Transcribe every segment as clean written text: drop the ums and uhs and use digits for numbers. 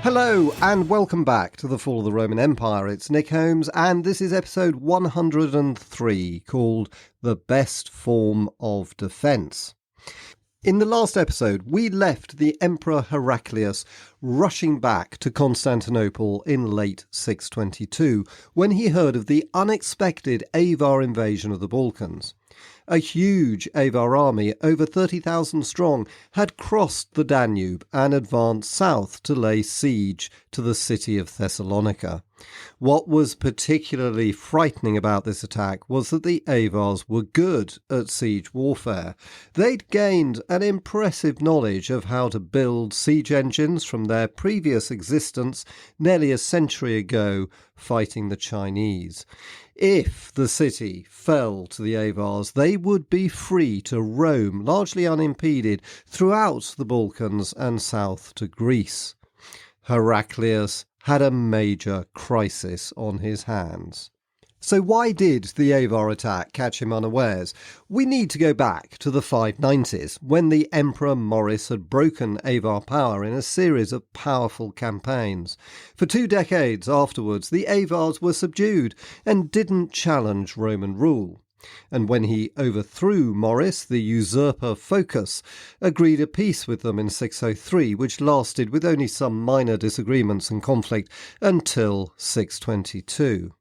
Hello and welcome back to The Fall of the Roman Empire. It's Nick Holmes and this is episode 103 called The Best Form of Defence. In the last episode, we left the Emperor Heraclius rushing back to Constantinople in late 622 when he heard of the unexpected Avar invasion of the Balkans. A huge Avar army, over 30,000 strong, had crossed the Danube and advanced south to lay siege to the city of Thessalonica. What was particularly frightening about this attack was that the Avars were good at siege warfare. They'd gained an impressive knowledge of how to build siege engines from their previous existence nearly a century ago fighting the Chinese. If the city fell to the Avars, they would be free to roam, largely unimpeded, throughout the Balkans and south to Greece. Heraclius had a major crisis on his hands. So why did the Avar attack catch him unawares? We need to go back to the 590s, when the Emperor Maurice had broken Avar power in a series of powerful campaigns. For 2 decades afterwards, the Avars were subdued and didn't challenge Roman rule. And when he overthrew Maurice, the usurper Phocas agreed a peace with them in 603, which lasted with only some minor disagreements and conflict until 622.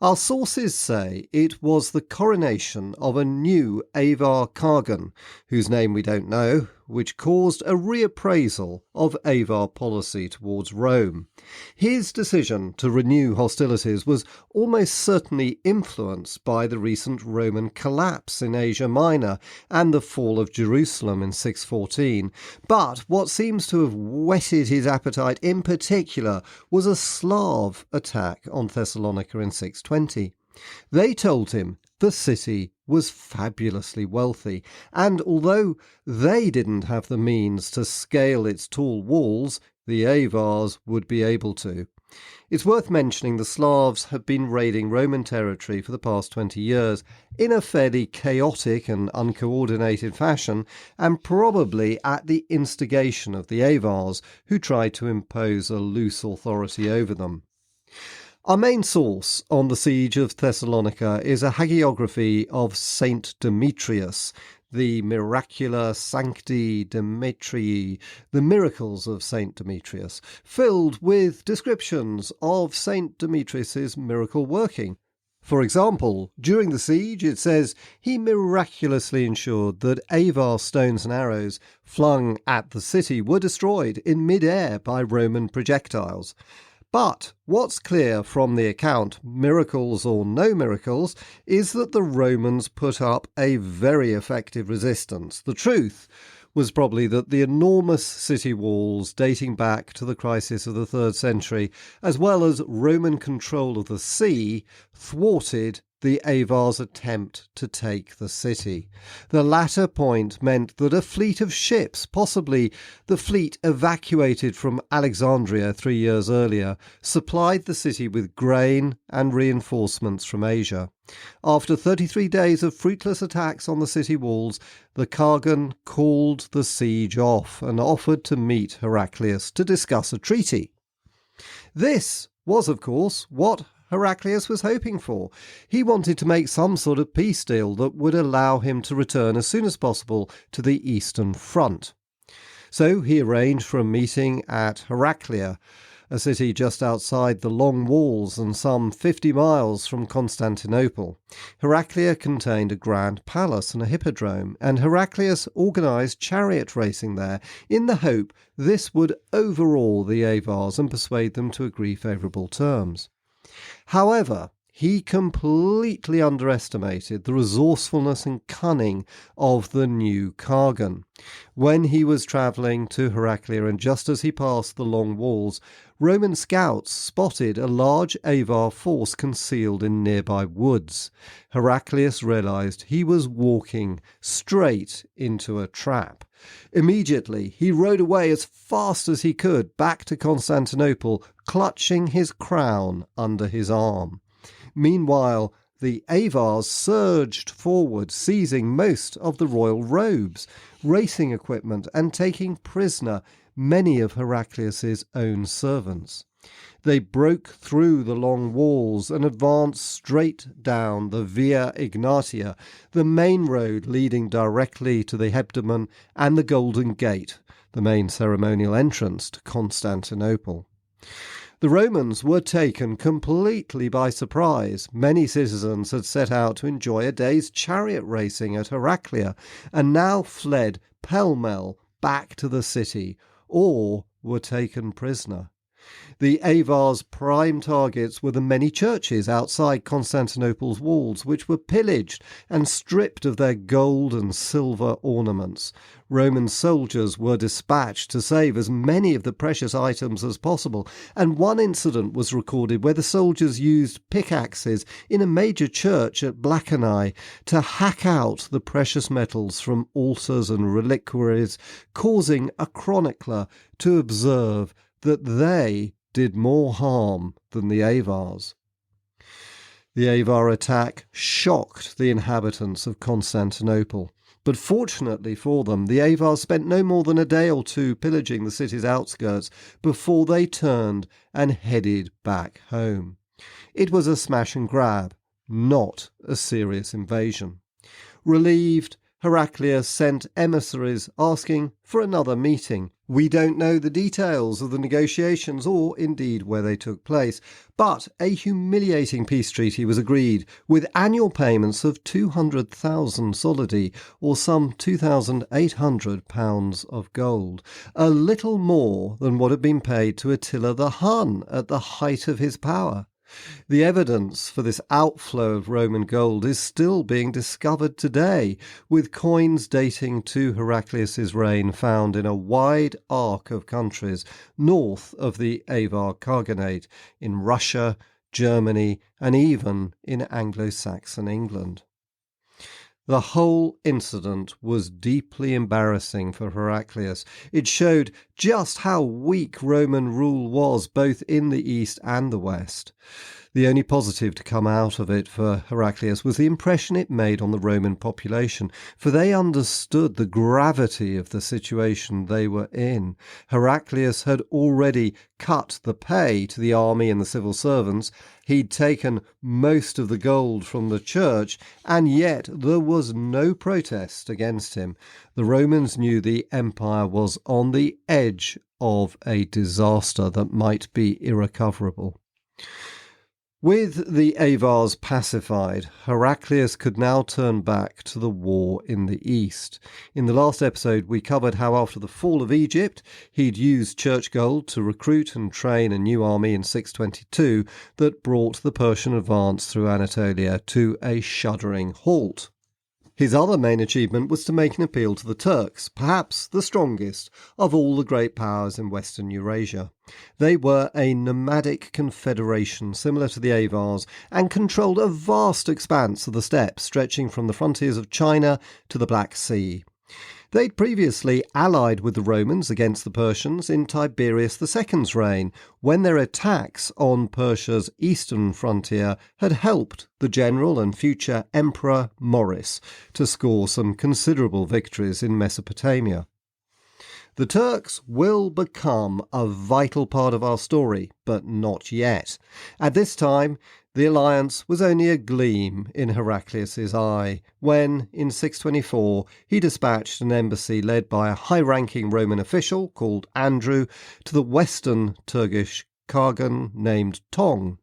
Our sources say it was the coronation of a new Avar Khagan, whose name we don't know, which caused a reappraisal of Avar policy towards Rome. His decision to renew hostilities was almost certainly influenced by the recent Roman collapse in Asia Minor and the fall of Jerusalem in 614. But what seems to have whetted his appetite in particular was a Slav attack on Thessalonica in 620. They told him the city was fabulously wealthy, and although they didn't have the means to scale its tall walls, the Avars would be able to. It's worth mentioning the Slavs have been raiding Roman territory for the past 20 years in a fairly chaotic and uncoordinated fashion, and probably at the instigation of the Avars, who tried to impose a loose authority over them. Our main source on the siege of Thessalonica is a hagiography of Saint Demetrius, the Miracula Sancti Demetrii, the miracles of Saint Demetrius, filled with descriptions of Saint Demetrius's miracle working. For example, during the siege it says he miraculously ensured that Avar stones and arrows flung at the city were destroyed in mid-air by Roman projectiles. But what's clear from the account, miracles or no miracles, is that the Romans put up a very effective resistance. The truth was probably that the enormous city walls dating back to the crisis of the 3rd century, as well as Roman control of the sea, thwarted the Avars' attempt to take the city. The latter point meant that a fleet of ships, possibly the fleet evacuated from Alexandria 3 years earlier, supplied the city with grain and reinforcements from Asia. After 33 days of fruitless attacks on the city walls, the Khagan called the siege off and offered to meet Heraclius to discuss a treaty. This was, of course, what Heraclius was hoping for. He wanted to make some sort of peace deal that would allow him to return as soon as possible to the Eastern Front. So he arranged for a meeting at Heraclea, a city just outside the Long Walls and some 50 miles from Constantinople. Heraclea contained a grand palace and a hippodrome, and Heraclius organised chariot racing there in the hope this would overawe the Avars and persuade them to agree favourable terms. However, he completely underestimated the resourcefulness and cunning of the new Khagan. When he was travelling to Heraclea and just as he passed the Long Walls, Roman scouts spotted a large Avar force concealed in nearby woods. Heraclius realised he was walking straight into a trap. Immediately, he rode away as fast as he could back to Constantinople, clutching his crown under his arm. Meanwhile, the Avars surged forward, seizing most of the royal robes, racing equipment, and taking prisoner many of Heraclius's own servants. They broke through the long walls and advanced straight down the Via Ignatia, the main road leading directly to the Hebdomon and the Golden Gate, the main ceremonial entrance to Constantinople. The Romans were taken completely by surprise. Many citizens had set out to enjoy a day's chariot racing at Heraclea and now fled pell-mell back to the city or were taken prisoner. The Avars' prime targets were the many churches outside Constantinople's walls, which were pillaged and stripped of their gold and silver ornaments. Roman soldiers were dispatched to save as many of the precious items as possible, and one incident was recorded where the soldiers used pickaxes in a major church at Blackenai to hack out the precious metals from altars and reliquaries, causing a chronicler to observe that they did more harm than the Avars. The Avar attack shocked the inhabitants of Constantinople, but fortunately for them, the Avars spent no more than a day or two pillaging the city's outskirts before they turned and headed back home. It was a smash and grab, not a serious invasion. Relieved, Heraclius sent emissaries asking for another meeting. We don't know the details of the negotiations or indeed where they took place, but a humiliating peace treaty was agreed with annual payments of 200,000 solidi, or some £2,800 of gold, a little more than what had been paid to Attila the Hun at the height of his power. The evidence for this outflow of Roman gold is still being discovered today, with coins dating to Heraclius's reign found in a wide arc of countries north of the Avar Khaganate, in Russia, Germany, and even in Anglo-Saxon England. The whole incident was deeply embarrassing for Heraclius. It showed just how weak Roman rule was both in the east and the west. The only positive to come out of it for Heraclius was the impression it made on the Roman population, for they understood the gravity of the situation they were in. Heraclius had already cut the pay to the army and the civil servants. He'd taken most of the gold from the church, and yet there was no protest against him. The Romans knew the empire was on the edge of a disaster that might be irrecoverable. With the Avars pacified, Heraclius could now turn back to the war in the east. In the last episode, we covered how after the fall of Egypt, he'd used church gold to recruit and train a new army in 622 that brought the Persian advance through Anatolia to a shuddering halt. His other main achievement was to make an appeal to the Turks, perhaps the strongest of all the great powers in Western Eurasia. They were a nomadic confederation similar to the Avars and controlled a vast expanse of the steppes stretching from the frontiers of China to the Black Sea. They'd previously allied with the Romans against the Persians in Tiberius II's reign, when their attacks on Persia's eastern frontier had helped the general and future Emperor Maurice to score some considerable victories in Mesopotamia. The Turks will become a vital part of our story, but not yet. At this time, the alliance was only a gleam in Heraclius's eye when, in 624, he dispatched an embassy led by a high-ranking Roman official called Andrew to the western Turkish Khagan named Tong.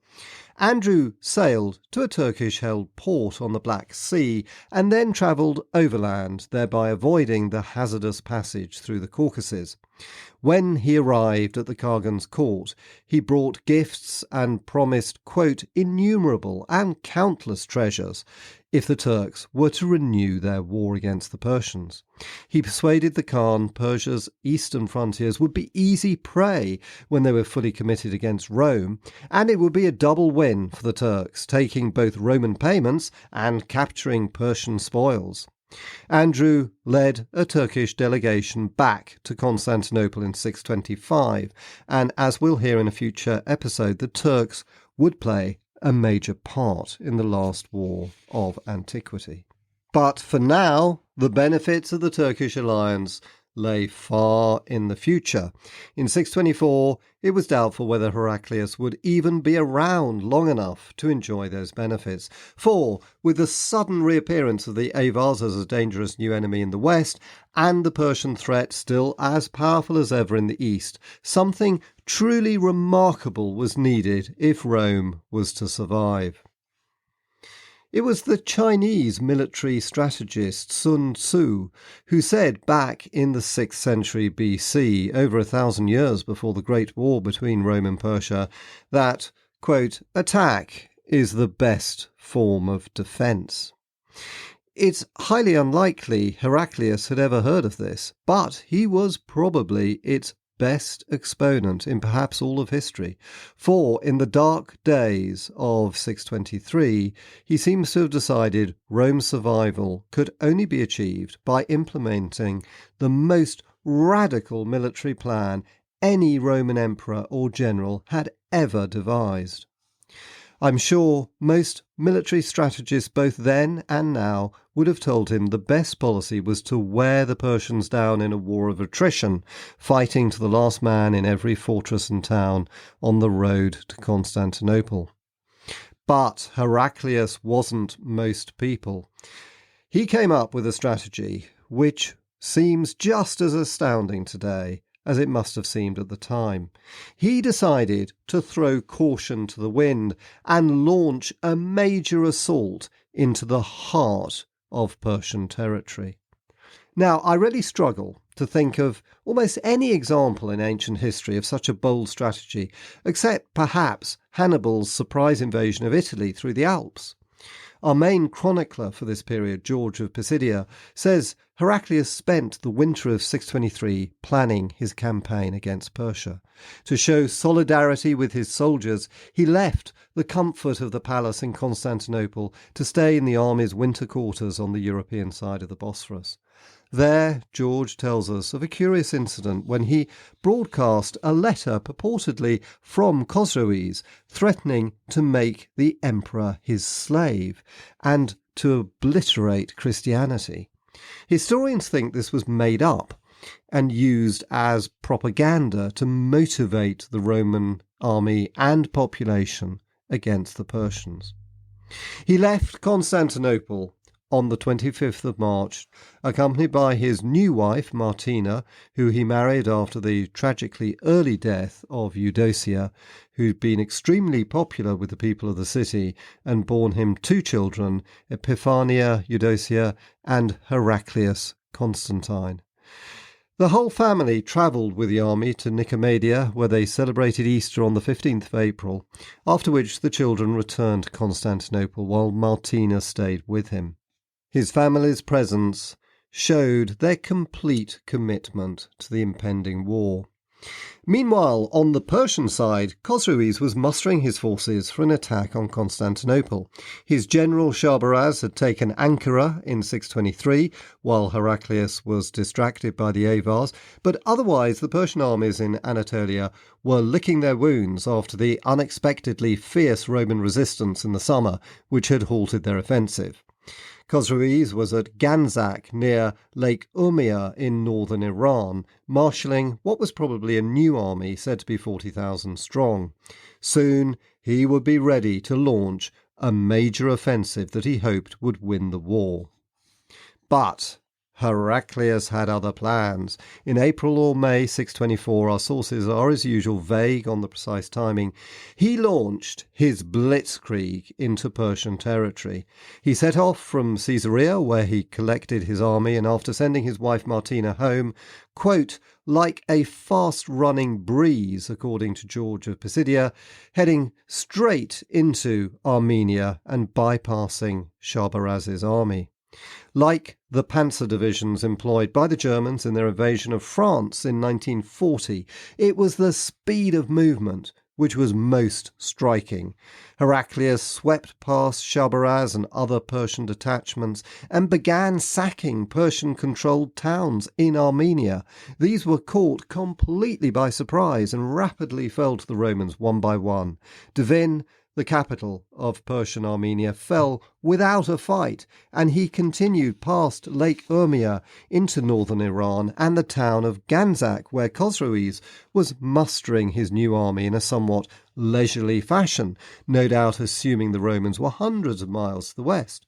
Andrew sailed to a Turkish-held port on the Black Sea and then travelled overland, thereby avoiding the hazardous passage through the Caucasus. When he arrived at the Khagan's court, he brought gifts and promised, quote, innumerable and countless treasures if the Turks were to renew their war against the Persians. He persuaded the Khan Persia's eastern frontiers would be easy prey when they were fully committed against Rome, and it would be a double win for the Turks, taking both Roman payments and capturing Persian spoils. Andrew led a Turkish delegation back to Constantinople in 625, and as we'll hear in a future episode, the Turks would play a major part in the last war of antiquity. But for now, the benefits of the Turkish alliance lay far in the future. In 624, it was doubtful whether Heraclius would even be around long enough to enjoy those benefits. For, with the sudden reappearance of the Avars as a dangerous new enemy in the west, and the Persian threat still as powerful as ever in the east, something truly remarkable was needed if Rome was to survive. It was the Chinese military strategist Sun Tzu who said back in the 6th century BC, over 1,000 years before the Great War between Rome and Persia, that, quote, attack is the best form of defence. It's highly unlikely Heraclius had ever heard of this, but he was probably its best exponent in perhaps all of history, for in the dark days of 623 he seems to have decided Rome's survival could only be achieved by implementing the most radical military plan any Roman emperor or general had ever devised. I'm sure most military strategists both then and now would have told him the best policy was to wear the Persians down in a war of attrition, fighting to the last man in every fortress and town on the road to Constantinople. But Heraclius wasn't most people. He came up with a strategy which seems just as astounding today as it must have seemed at the time. He decided to throw caution to the wind and launch a major assault into the heart of Persian territory. Now, I really struggle to think of almost any example in ancient history of such a bold strategy, except perhaps Hannibal's surprise invasion of Italy through the Alps. Our main chronicler for this period, George of Pisidia, says Heraclius spent the winter of 623 planning his campaign against Persia. To show solidarity with his soldiers, he left the comfort of the palace in Constantinople to stay in the army's winter quarters on the European side of the Bosphorus. There, George tells us of a curious incident when he broadcast a letter purportedly from Khosroes threatening to make the emperor his slave and to obliterate Christianity. Historians think this was made up and used as propaganda to motivate the Roman army and population against the Persians. He left Constantinople on the 25th of March, accompanied by his new wife, Martina, who he married after the tragically early death of Eudocia, who'd been extremely popular with the people of the city and borne him two children, Epiphania Eudocia and Heraclius Constantine. The whole family travelled with the army to Nicomedia, where they celebrated Easter on the 15th of April, after which the children returned to Constantinople while Martina stayed with him. His family's presence showed their complete commitment to the impending war. Meanwhile, on the Persian side, Khosroes was mustering his forces for an attack on Constantinople. His general Shahrbaraz had taken Ankara in 623, while Heraclius was distracted by the Avars, but otherwise the Persian armies in Anatolia were licking their wounds after the unexpectedly fierce Roman resistance in the summer, which had halted their offensive. Khosroes was at Ganzak near Lake Urmia in northern Iran, marshalling what was probably a new army said to be 40,000 strong. Soon he would be ready to launch a major offensive that he hoped would win the war. But Heraclius had other plans. In April or May 624, our sources are as usual vague on the precise timing, he launched his blitzkrieg into Persian territory. He set off from Caesarea, where he collected his army, and after sending his wife Martina home, quote, like a fast-running breeze, according to George of Pisidia, heading straight into Armenia and bypassing Shahrbaraz's army. Like the panzer divisions employed by the Germans in their invasion of France in 1940, it was the speed of movement which was most striking. Heraclius swept past Shahrbaraz and other Persian detachments and began sacking Persian-controlled towns in Armenia. These were caught completely by surprise and rapidly fell to the Romans one by one. Devin, the capital of Persian Armenia, fell without a fight, and he continued past Lake Urmia into northern Iran and the town of Ganzak, where Khosroes was mustering his new army in a somewhat leisurely fashion, no doubt assuming the Romans were hundreds of miles to the west.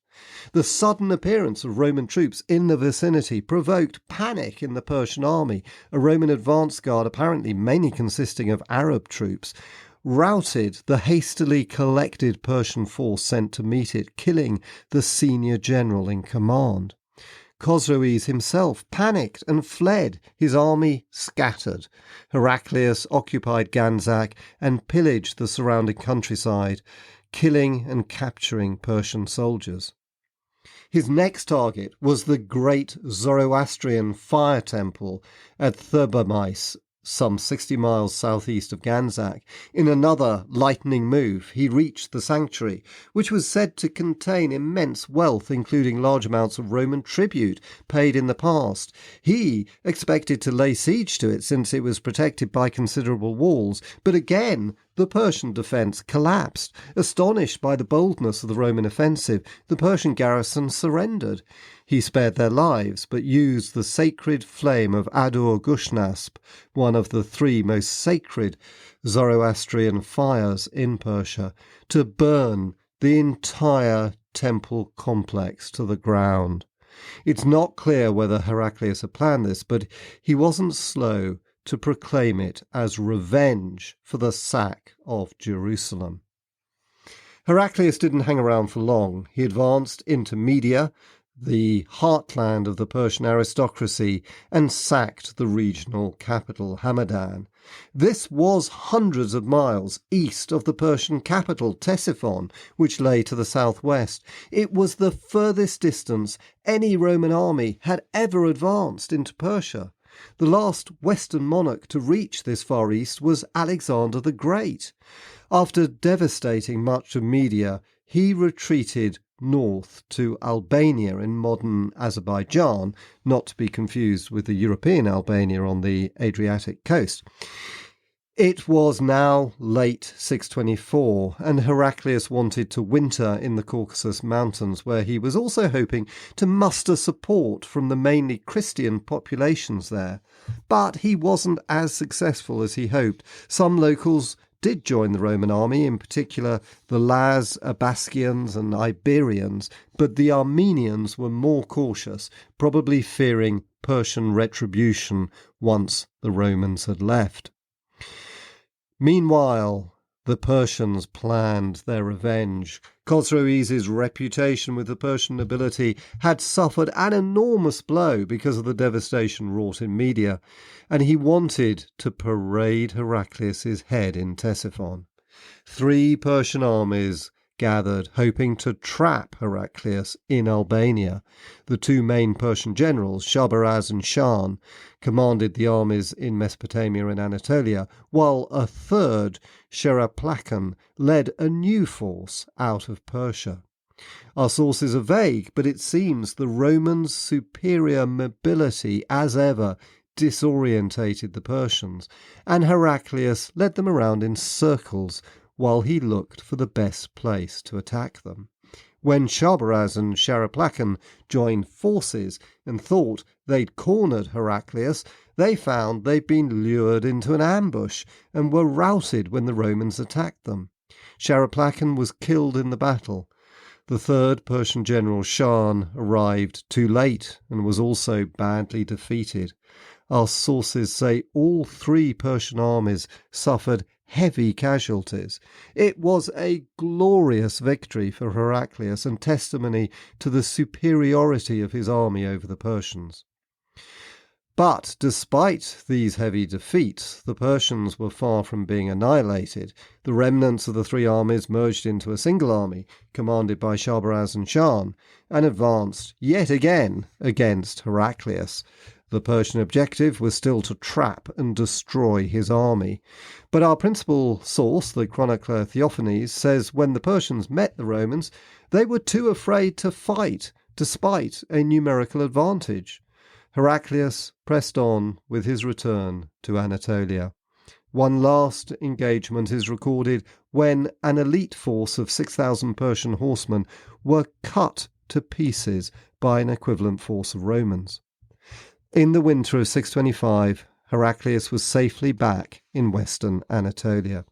The sudden appearance of Roman troops in the vicinity provoked panic in the Persian army. A Roman advance guard, apparently mainly consisting of Arab troops, routed the hastily collected Persian force sent to meet it, killing the senior general in command. Khosroes himself panicked and fled, his army scattered. Heraclius occupied Ganzak and pillaged the surrounding countryside, killing and capturing Persian soldiers. His next target was the great Zoroastrian fire temple at Thebamais, some 60 miles southeast of Ganzak. In another lightning move, he reached the sanctuary, which was said to contain immense wealth, including large amounts of Roman tribute paid in the past. He expected to lay siege to it since it was protected by considerable walls, but again the Persian defence collapsed. Astonished by the boldness of the Roman offensive, the Persian garrison surrendered. He spared their lives, but used the sacred flame of Adur-Gushnasp, one of the 3 most sacred Zoroastrian fires in Persia, to burn the entire temple complex to the ground. It's not clear whether Heraclius had planned this, but he wasn't slow to proclaim it as revenge for the sack of Jerusalem. Heraclius didn't hang around for long. He advanced into Media, the heartland of the Persian aristocracy, and sacked the regional capital, Hamadan. This was hundreds of miles east of the Persian capital, Ctesiphon, which lay to the southwest. It was the furthest distance any Roman army had ever advanced into Persia. The last Western monarch to reach this far east was Alexander the Great. After devastating much of Media, he retreated north to Albania in modern Azerbaijan, not to be confused with the European Albania on the Adriatic coast. It was now late 624, and Heraclius wanted to winter in the Caucasus Mountains, where he was also hoping to muster support from the mainly Christian populations there. But he wasn't as successful as he hoped. Some locals did join the Roman army, in particular the Laz, Abascians and Iberians, but the Armenians were more cautious, probably fearing Persian retribution once the Romans had left. Meanwhile, the Persians planned their revenge. Khosroes' reputation with the Persian nobility had suffered an enormous blow because of the devastation wrought in Media, and he wanted to parade Heraclius' head in Ctesiphon. 3 Persian armies gathered, hoping to trap Heraclius in Albania. The 2 main Persian generals, Shabaraz and Shan, commanded the armies in Mesopotamia and Anatolia, while a 3rd, Sheraplakon, led a new force out of Persia. Our sources are vague, but it seems the Romans' superior mobility, as ever, disorientated the Persians, and Heraclius led them around in circles while he looked for the best place to attack them. When Shabaraz and Sheraplakon joined forces and thought they'd cornered Heraclius, they found they'd been lured into an ambush and were routed when the Romans attacked them. Sheraplakon was killed in the battle. The 3rd Persian general, Shan, arrived too late and was also badly defeated. Our sources say all 3 Persian armies suffered heavy casualties. It was a glorious victory for Heraclius and testimony to the superiority of his army over the Persians. But despite these heavy defeats, the Persians were far from being annihilated. The remnants of the 3 armies merged into a single army, commanded by Shabaraz and Shan, and advanced yet again against Heraclius. The Persian objective was still to trap and destroy his army. But our principal source, the chronicler Theophanes, says when the Persians met the Romans, they were too afraid to fight, despite a numerical advantage. Heraclius pressed on with his return to Anatolia. One last engagement is recorded when an elite force of 6,000 Persian horsemen were cut to pieces by an equivalent force of Romans. In the winter of 625, Heraclius was safely back in western Anatolia.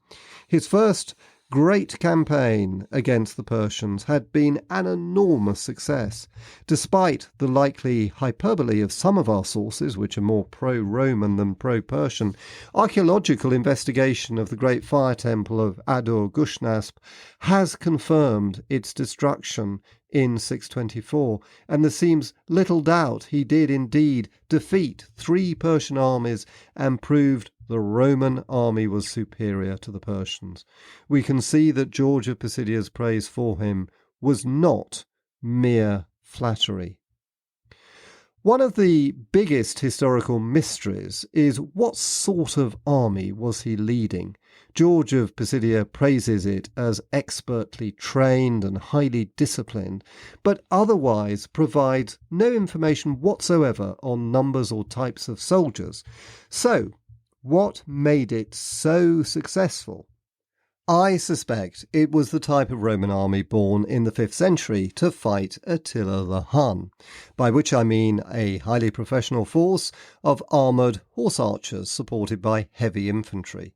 His first great campaign against the Persians had been an enormous success. Despite the likely hyperbole of some of our sources, which are more pro-Roman than pro-Persian, archaeological investigation of the great fire temple of Adur-Gushnasp has confirmed its destruction in 624, and there seems little doubt he did indeed defeat 3 Persian armies and proved the Roman army was superior to the Persians. We can see that George of Pisidia's praise for him was not mere flattery. One of the biggest historical mysteries is what sort of army was he leading? George of Pisidia praises it as expertly trained and highly disciplined, but otherwise provides no information whatsoever on numbers or types of soldiers. So, what made it so successful? I suspect it was the type of Roman army born in the 5th century to fight Attila the Hun, by which I mean a highly professional force of armoured horse archers supported by heavy infantry.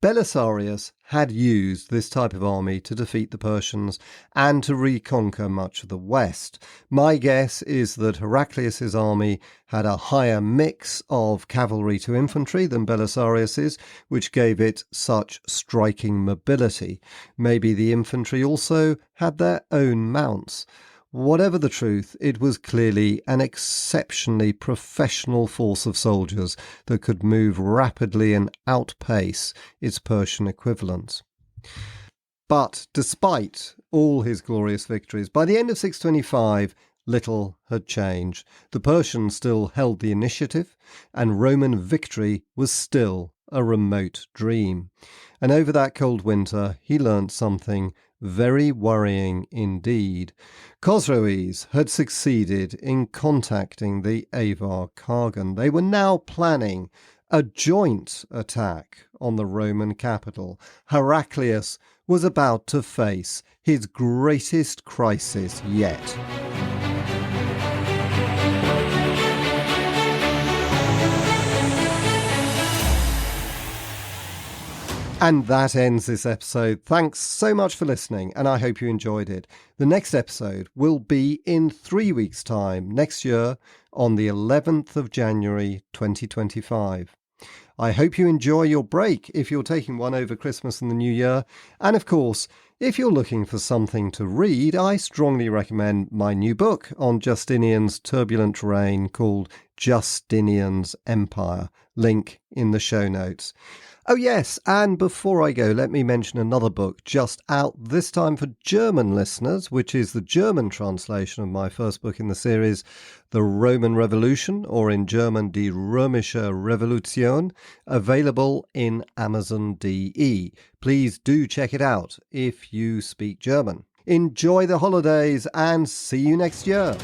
Belisarius had used this type of army to defeat the Persians and to reconquer much of the west. My guess is that Heraclius's army had a higher mix of cavalry to infantry than Belisarius's, which gave it such striking mobility. Maybe the infantry also had their own mounts. Whatever the truth, it was clearly an exceptionally professional force of soldiers that could move rapidly and outpace its Persian equivalents. But despite all his glorious victories, by the end of 625, little had changed. The Persians still held the initiative, and Roman victory was still a remote dream. And over that cold winter, he learnt something very worrying indeed. Khosroes had succeeded in contacting the Avar Khagan. They were now planning a joint attack on the Roman capital. Heraclius was about to face his greatest crisis yet. And that ends this episode. Thanks so much for listening, and I hope you enjoyed it. The next episode will be in 3 weeks' time, next year, on the 11th of January 2025. I hope you enjoy your break if you're taking one over Christmas and the New Year. And of course, if you're looking for something to read, I strongly recommend my new book on Justinian's turbulent reign called Justinian's Empire. Link in the show notes. Oh yes, and before I go, let me mention another book just out this time for German listeners, which is the German translation of my first book in the series, The Roman Revolution, or in German, Die Römische Revolution, available in Amazon DE. Please do check it out if you speak German. Enjoy the holidays and see you next year.